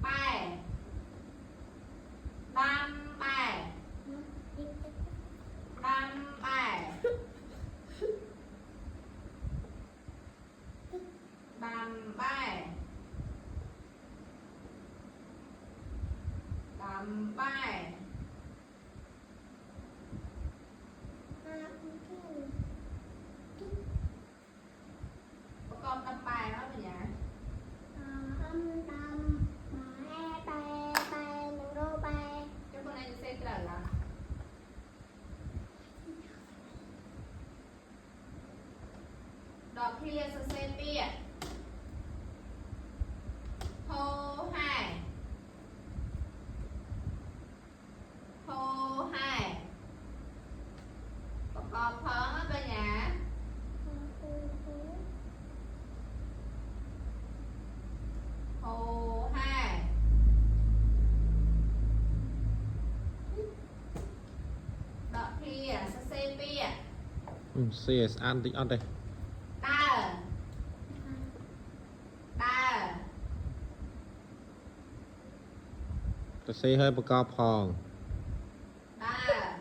bài đam bài đam bài đam bài đam bài con đâm bài đó rồi nhỉ? Âm tâm bài bài đô bài Cho con anh xem cái là đọc kia sẽ xem bia hô hai hô hai có phấn ở bên nhà hô hai đọc kia sẽ xem bia CS ăn tính ăn đây đa đa ta xây hơi bậc cao phòng đa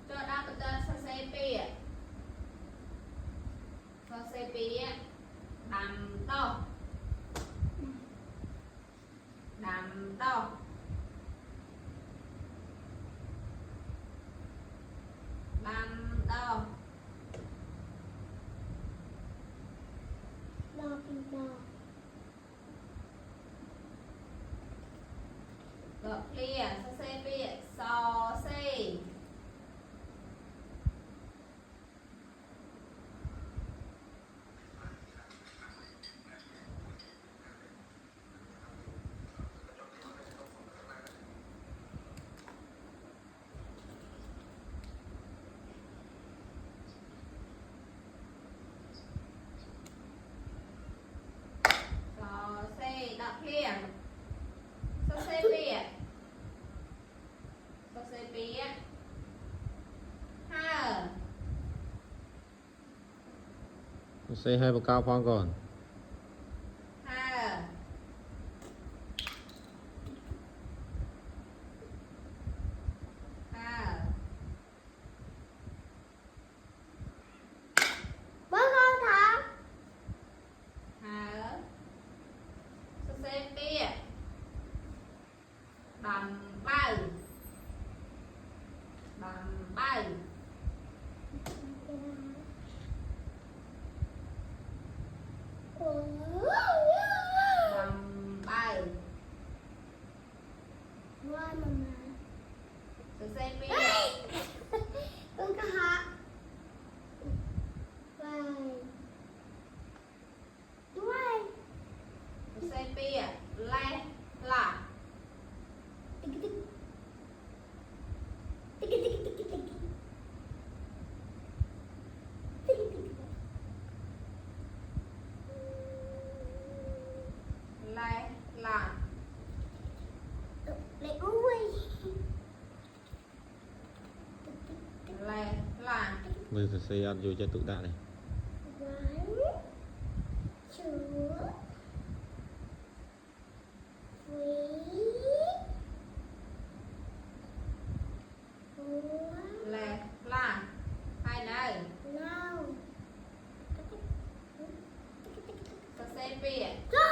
cho đa bật tên sẽ xem bia sẽ xem bia đầm to đầm to đầm to đô đô Gợp lia sẽ xem bia so xì so xì đọc lia so xì bia so xì bia ha ta xây hơi bậc cao phòng còn ha ha bố con thằng ha so xì bia đầm bao đầm bao đầm bao qua mama so xì bia con có hả bài đuôi so xì bia le là tích tích tích tích tích tích tích tích le là lấy đuôi le là bây giờ xây ăn vô cho tụi ta này one two three four le là hai nơi now so xì bia go